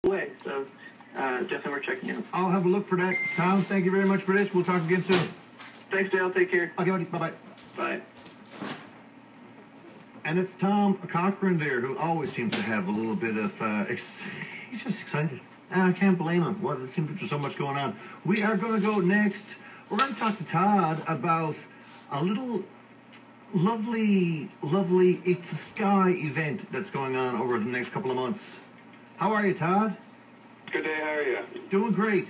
way. So definitely worth checking out. I'll have a look for that. Tom, thank you very much for this. We'll talk again soon. Thanks, Darrell. Take care. Okay, buddy. Bye-bye. Bye. And it's Tom Cochran there, who always seems to have a little bit of, he's just excited. And I can't blame him. Well, it seems there's so much going on. We are going to go next. We're going to talk to Todd about a little lovely It's a Sky event that's going on over the next couple of months. How are you, Todd? Good day, how are you? Doing great.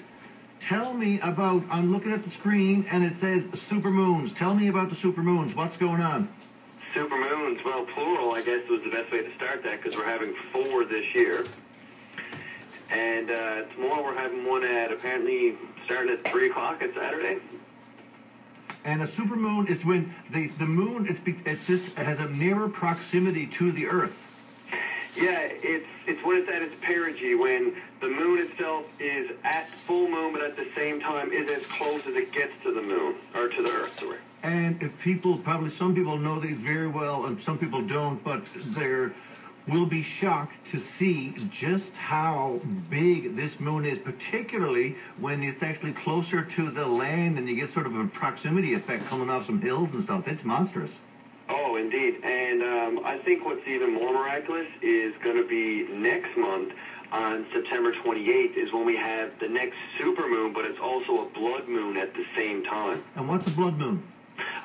Tell me about, I'm looking at the screen and it says supermoons. Tell me about the supermoons. What's going on? Supermoons, well, plural, I guess, was the best way to start that because we're having 4 this year. And tomorrow we're having one at apparently starting at 3 o'clock on Saturday. And a supermoon is when the moon, it has a nearer proximity to the Earth. Yeah, it's when it's at its perigee, when the moon itself is at full moon, but at the same time is as close as it gets to the moon, or to the Earth, sorry. And if people, probably some people know these very well, and some people don't, but they will be shocked to see just how big this moon is, particularly when it's actually closer to the land and you get sort of a proximity effect coming off some hills and stuff. It's monstrous. Oh, indeed. And I think what's even more miraculous is going to be next month on September 28th is when we have the next supermoon, but it's also a blood moon at the same time. And what's a blood moon?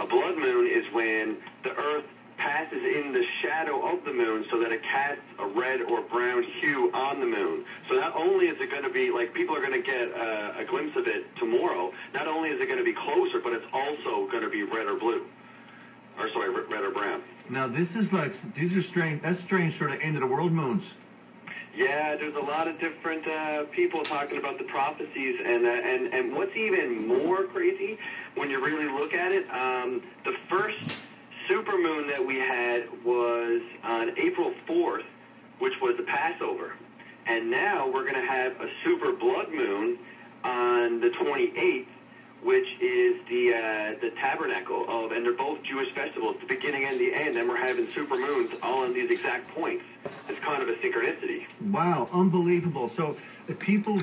A blood moon is when the Earth passes in the shadow of the moon so that it casts a red or brown hue on the moon. So not only is it going to be, like, people are going to get a glimpse of it tomorrow, not only is it going to be closer, but it's also going to be red or blue. Or, sorry, red or brown. Now, this is like, these are strange, that's strange sort of end of the world moons. Yeah, there's a lot of different people talking about the prophecies, and what's even more crazy when you really look at it, the first supermoon that we had was on April 4th, which was the Passover, and now we're going to have a super blood moon on the 28th, which is the tabernacle of, and they're both Jewish festivals, the beginning and the end, and we're having supermoons all on these exact points. It's kind of a synchronicity. Wow, unbelievable. So if people,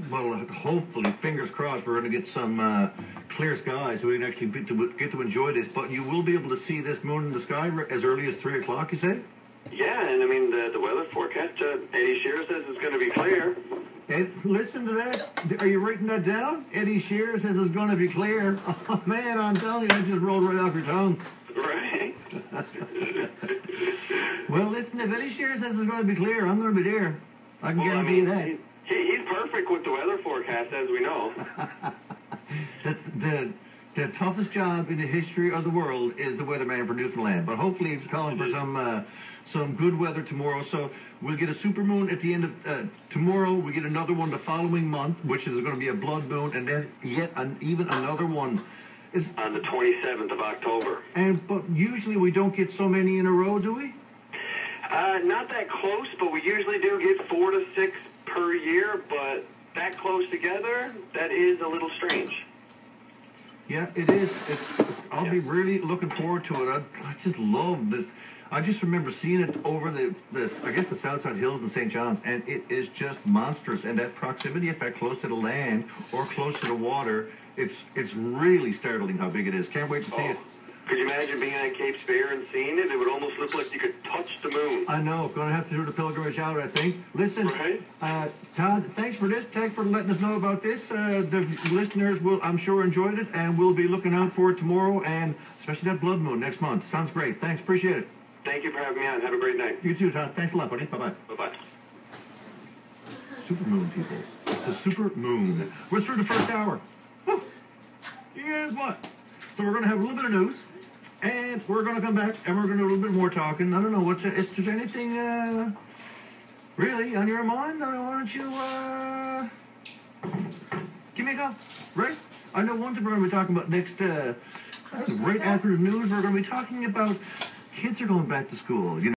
well, hopefully, fingers crossed, we're going to get some clear skies so we can actually get to enjoy this, but you will be able to see this moon in the sky as early as 3 o'clock, you say? Yeah, and I mean, the weather forecast, Eddie Shearer says it's going to be clear. Ed, listen to that. Are you writing that down? Eddie Shearer says it's going to be clear. Oh, man, I'm telling you, that just rolled right off your tongue. Right. Well, listen, if Eddie Shearer says it's going to be clear, I'm going to be there. I can guarantee you that. He's perfect with the weather forecast, as we know. The toughest job in the history of the world is the weatherman for Newfoundland. But hopefully he's calling for some good weather tomorrow. So we'll get a supermoon at the end of tomorrow. We get another one the following month, which is going to be a blood moon, and then yet even another one. It's on the 27th of October. But usually we don't get so many in a row, do we? Not that close, but we usually do get 4 to 6 per year. But that close together, that is a little strange. Yeah, it is. I'll be really looking forward to it. I just love this. I just remember seeing it over I guess the Southside Hills in St. John's, and it is just monstrous. And that proximity effect close to the land or close to the water, it's really startling how big it is. Can't wait to see it. Could you imagine being at Cape Spear and seeing it? It would almost look like you could touch the moon. I know. Going to have to do the pilgrimage out, I think. Listen, right? Todd, thanks for this. Thanks for letting us know about this. The listeners will, I'm sure, enjoyed it, and we'll be looking out for it tomorrow, and especially that blood moon next month. Sounds great. Thanks. Appreciate it. Thank you for having me on. Have a great night. You too, Todd. Thanks a lot, buddy. Bye-bye. Bye-bye. Supermoon, people. The supermoon. We're through the first hour. Whew. Guess what? So we're going to have a little bit of news, and we're going to come back, and we're going to do a little bit more talking. I don't know, is there anything really on your mind? Why don't you give me a call, right? I know one thing we're going to be talking about next, right after the news, we're going to be talking about kids are going back to school.